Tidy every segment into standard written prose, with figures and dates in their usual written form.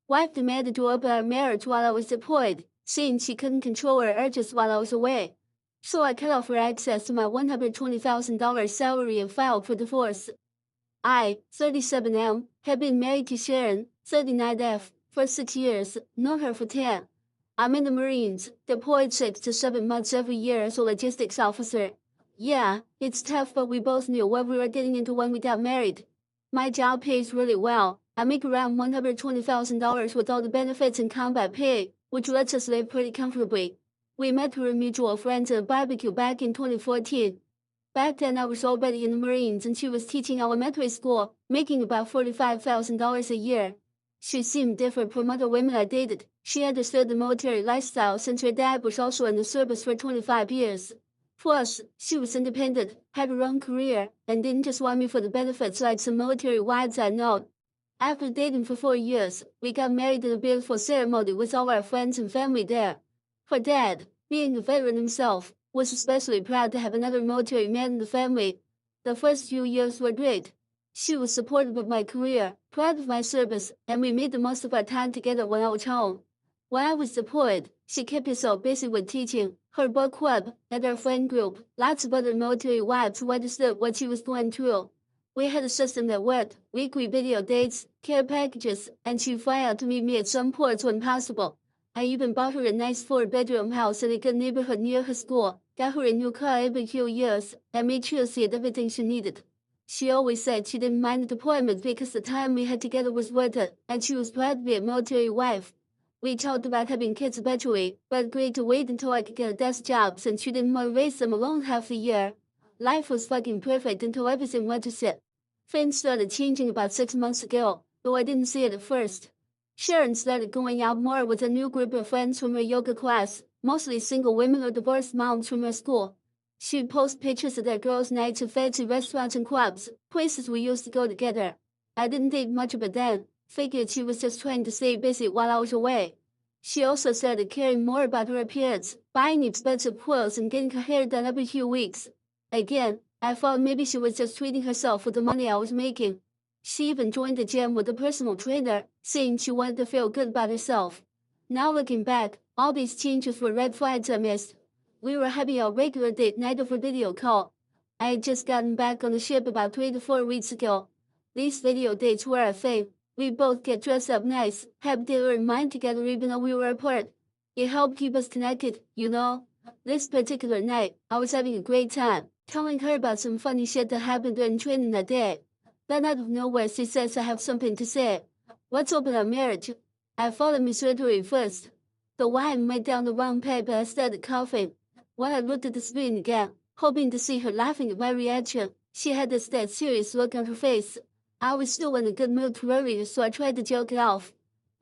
Wife demanded to open our marriage while I was deployed, saying she couldn't control her urges while I was away. So I cut off her access to my $120,000 salary and filed for divorce. I, 37M, have been married to Sharon, 39F, for 6 years, known her for 10. I'm in the Marines, deployed 6 to 7 months every year as a logistics officer. Yeah, it's tough, but we both knew what we were getting into when we got married. My job pays really well. I make around $120,000 with all the benefits and combat pay, which lets us live pretty comfortably. We met through mutual friends at a barbecue back in 2014. Back then I was already in the Marines and she was teaching elementary school, making about $45,000 a year. She seemed different from other women I dated. She understood the military lifestyle since her dad was also in the service for 25 years. Plus, she was independent, had her own career, and didn't just want me for the benefits like some military wives I know. After dating for 4 years, we got married in a beautiful ceremony with all our friends and family there. Her dad, being a veteran himself, was especially proud to have another military man in the family. The first few years were great. She was supportive of my career, proud of my service, and we made the most of our time together when I was home. When I was deployed, she kept herself busy with teaching, her book club, and her friend group. Lots of other military wives who understood what she was going through. We had a system that worked, weekly video dates, care packages, and she'd fly out to meet me at some ports when possible. I even bought her a nice 4-bedroom house in a good neighborhood near her school, got her a new car every few years, and made sure she had everything she needed. She always said she didn't mind the deployment because the time we had together was worth it, and she was proud to be a military wife. We talked about having kids eventually, but agreed to wait until I could get a desk job since she didn't want to raise them alone half the year. Life was fucking perfect until everything went to shit. Things started changing about 6 months ago, though I didn't see it at first. Sharon started going out more with a new group of friends from her yoga class, mostly single women or divorced moms from her school. She'd post pictures of their girls' nights at fancy restaurants and clubs, places we used to go together. I didn't think much of it then, figured she was just trying to stay busy while I was away. She also started caring more about her appearance, buying expensive clothes and getting her hair done every few weeks. Again, I thought maybe she was just treating herself with the money I was making. She even joined the gym with a personal trainer, saying she wanted to feel good about herself. Now looking back, all these changes were red flags I missed. We were having a regular date night over video call. I had just gotten back on the ship about 3 to 4 weeks ago. These video dates were a thing. We both get dressed up nice, have dinner and wine together even though we were apart. It helped keep us connected, you know? This particular night, I was having a great time, telling her about some funny shit that happened during training that day. Then out of nowhere she says I have something to say. Let's open our marriage. I thought of Miss Surgery first. The wine went down the wrong pipe and I started coughing. When I looked at the screen again, hoping to see her laughing at my reaction, she had this dead serious look on her face. I was still in a good mood for earlier, so I tried to joke it off.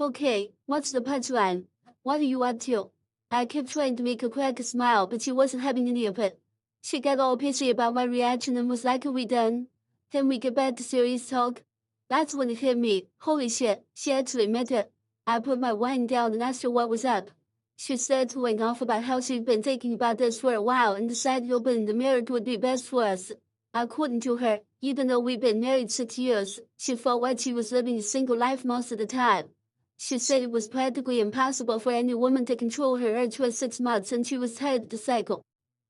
Okay, what's the punchline? What are you up to? I kept trying to make her crack a smile, but she wasn't having any of it. She got all pissy about my reaction and was like, are we done? Can we get back to serious talk? That's when it hit me. Holy shit, she actually meant it. I put my wine down and asked her what was up. She started going off about how she'd been thinking about this for a while and decided opening the marriage would be best for us. According to her, even though we'd been married 6 years, she felt like she was living a single life most of the time. She said it was practically impossible for any woman to control her urge for 6 months and she was tired of the cycle.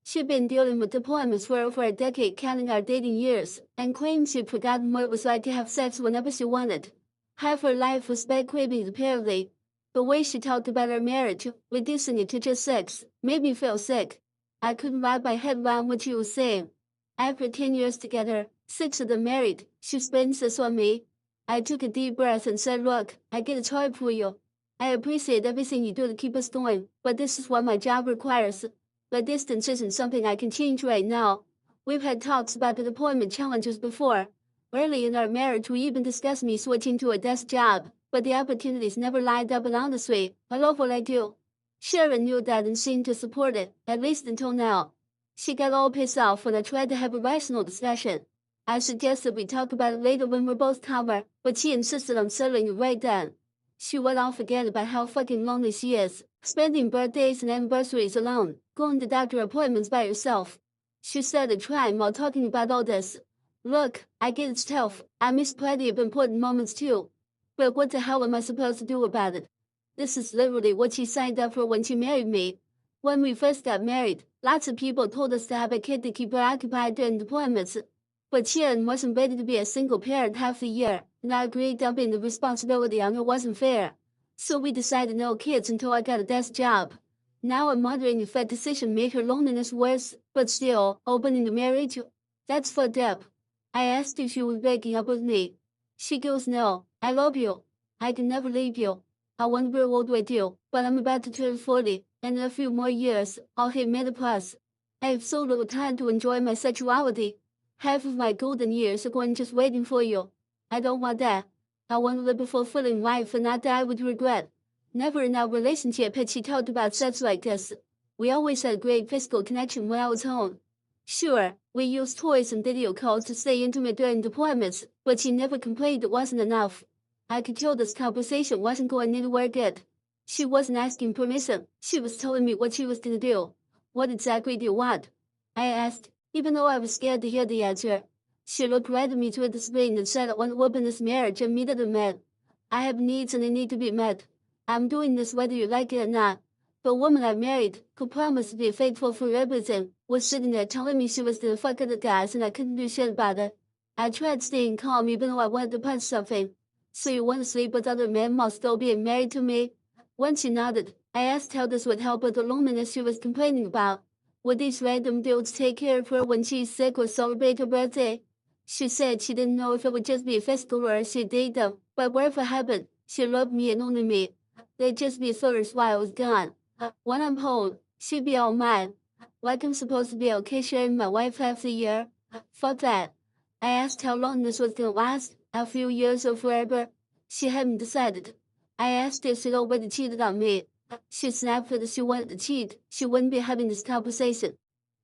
She'd been dealing with deployments for over a decade counting our dating years, and claimed she'd forgotten what it was like to have sex whenever she wanted. Half her life was spent craving apparently. The way she talked about our marriage, reducing it to just sex, made me feel sick. I couldn't wrap my head around what she was saying. After 10 years together, 6 of them married, she springs this on me. I took a deep breath and said, look, I get it's hard for you. I appreciate everything you do to keep us going, but this is what my job requires. The distance isn't something I can change right now. We've had talks about the deployment challenges before. Early in our marriage, we even discussed me switching to a desk job, but the opportunities never lined up, and honestly, I love what I do. Sharon knew that and seemed to support it, at least until now. She got all pissed off when I tried to have a rational discussion. I suggested we talk about it later when we're both calmer, but she insisted on settling it right then. She went off again about how fucking lonely she is, spending birthdays and anniversaries alone, going to doctor appointments by herself. She started crying while talking about all this. Look, I get it's tough. I miss plenty of important moments too. But what the hell am I supposed to do about it? This is literally what she signed up for when she married me. When we first got married, lots of people told us to have a kid to keep her occupied during deployments. But Qian wasn't ready to be a single parent half the year, and I agreed dumping the responsibility on her wasn't fair. So we decided no kids until I got a desk job. Now I'm wondering if that decision made her loneliness worse, but still, opening the marriage? That's fucked up. I asked if she was breaking up with me. She goes, no, I love you. I can never leave you. I want to grow old with you, but I'm about to turn 40, and in a few more years, I'll hit menopause. I have so little time to enjoy my sexuality. Half of my golden years are going just waiting for you. I don't want that. I want to live a fulfilling life and not die with regret. Never in our relationship had she talked about sex like this. We always had great physical connection when I was home. Sure, we used toys and video calls to stay intimate during deployments, but she never complained it wasn't enough. I could tell this conversation wasn't going anywhere good. She wasn't asking permission, she was telling me what she was gonna do. What exactly do you want? I asked, even though I was scared to hear the answer. She looked right at me through the screen and said I want to open this marriage and meet other men. I have needs and they need to be met. I'm doing this whether you like it or not. The woman I married, who promised to be faithful for everything, was sitting there telling me she was gonna fuck other guys and I couldn't do shit about it. I tried staying calm even though I wanted to punch something. So you want to sleep with other men while still being married to me? When she nodded, I asked how this would help with the loneliness she was complaining about. Would these random dudes take care of her when she's sick or celebrate her birthday? She said she didn't know if it would just be physical or if she'd date them, but whatever happened, she loved me and only me. They'd just be flirters while I was gone. When I'm home, she'd be all mine. Like I'm supposed to be okay sharing my wife half the year? Fuck that. I asked how long this was gonna last, a few years or forever. She hadn't decided. I asked if she'd already cheated on me. She snapped that if she wanted to cheat, she wouldn't be having this conversation.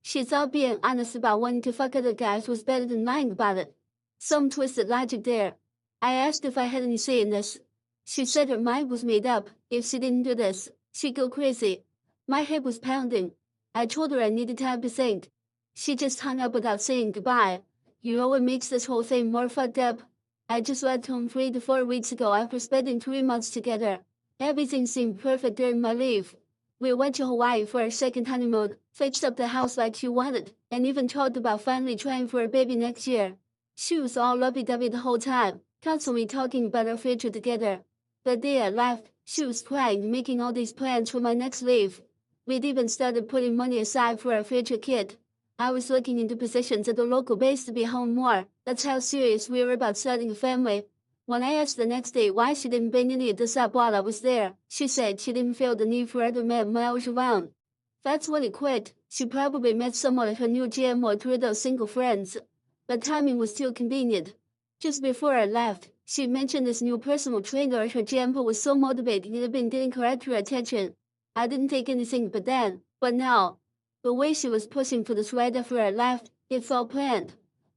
She thought being honest about wanting to fuck other guys was better than lying about it. Some twisted logic there. I asked if I had any say in this. She said her mind was made up. If she didn't do this, she'd go crazy. My head was pounding. I told her I needed time to think. She just hung up without saying goodbye. You know what makes this whole thing more fucked up? I just left home 3 to 4 weeks ago after spending 3 months together. Everything seemed perfect during my leave. We went to Hawaii for our second honeymoon, fixed up the house like she wanted, and even talked about finally trying for a baby next year. She was all lovey-dovey the whole time, constantly talking about our future together. The day I left, she was crying, making all these plans for my next leave. We'd even started putting money aside for our future kid. I was looking into positions at the local base to be home more. That's how serious we were about starting a family. When I asked the next day why she didn't bring any of this up while I was there, she said she didn't feel the need for other men when I was around. That's when it quit. She probably met someone at her new gym or through those single friends. The timing was too convenient. Just before I left, she mentioned this new personal trainer at her gym who was so motivating and had been getting her extra attention. I didn't take anything but now. The way she was pushing for this right after I left, it felt planned.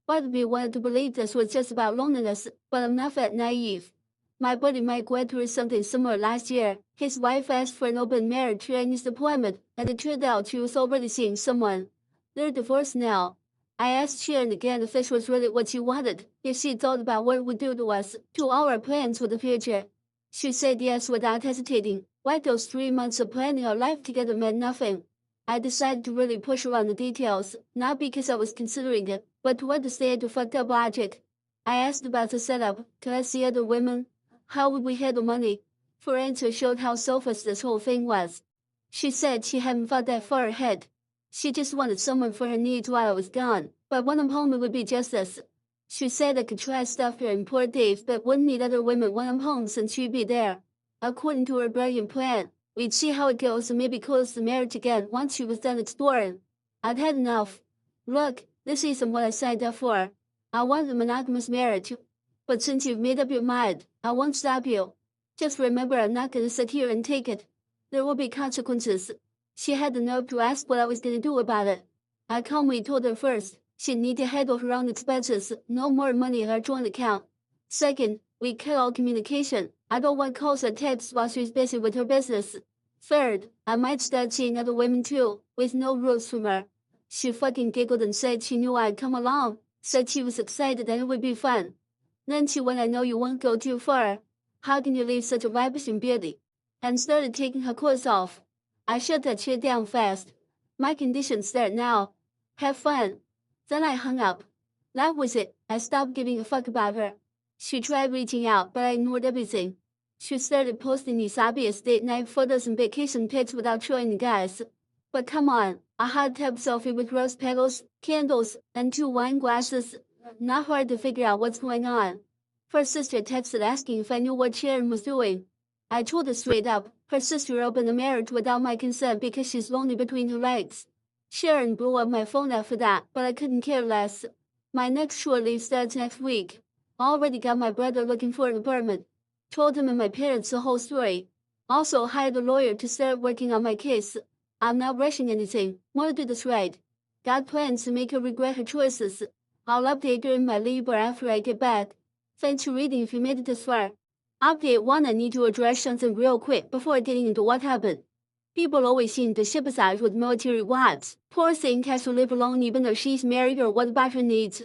Part of me wanted to believe this was just about loneliness, but I'm not that naive. My buddy Mike went through something similar last year. His wife asked for an open marriage during his deployment, and it turned out she was already seeing someone. They're divorced now. I asked Sharon again if this was really what she wanted, if she thought about what it would do to us, to all our plans for the future. She said yes without hesitating. Like those 3 months of planning our life together meant nothing. I decided to really push her on the details, not because I was considering it, but to understand the fucked up logic. I asked about the setup. Could I see other women? How would we handle money? Her answer showed how selfish this whole thing was. She said she hadn't thought that far ahead. She just wanted someone for her needs while I was gone, but when I'm home it would be just this. She said I could try stuff during poor days but wouldn't need other women when I'm home since she'd be there. According to her brilliant plan, we'd see how it goes and maybe close the marriage again once she was done exploring. I'd had enough. Look, this isn't what I signed up for. I want a monogamous marriage. But since you've made up your mind, I won't stop you. Just remember I'm not gonna sit here and take it. There will be consequences. She had the nerve to ask what I was gonna do about it. I calmly told her first, she'd need to handle her own expenses, no more money in our joint account. Second, we cut all communication. I don't want calls or texts while she's busy with her business. Third, I might start seeing other women too, with no rules from her. She fucking giggled and said she knew I'd come along, said she was excited and it would be fun. Then she went, I know you won't go too far. How can you leave such a ravishing beauty? And started taking her clothes off. I shut that shit down fast. My condition's there now. Have fun. Then I hung up. That was it. I stopped giving a fuck about her. She tried reaching out, but I ignored everything. She started posting these obvious date night photos and vacation pics without showing the guys. But come on, a hot tub selfie with rose petals, candles, and 2 wine glasses. Not hard to figure out what's going on. Her sister texted asking if I knew what Sharon was doing. I told her straight up, her sister opened a marriage without my consent because she's lonely between her legs. Sharon blew up my phone after that, but I couldn't care less. My next shore leave starts next week. Already got my brother looking for an apartment. Told him and my parents the whole story. Also hired a lawyer to start working on my case. I'm not rushing anything. Want to do this right. Got plans to make her regret her choices. I'll update her in my leave or after I get back. Thanks for reading if you made it this far. Update 1: I need to address something real quick before getting into what happened. People always seem to sympathize with military wives. Poor thing has to live alone even though she's married, or what about her needs?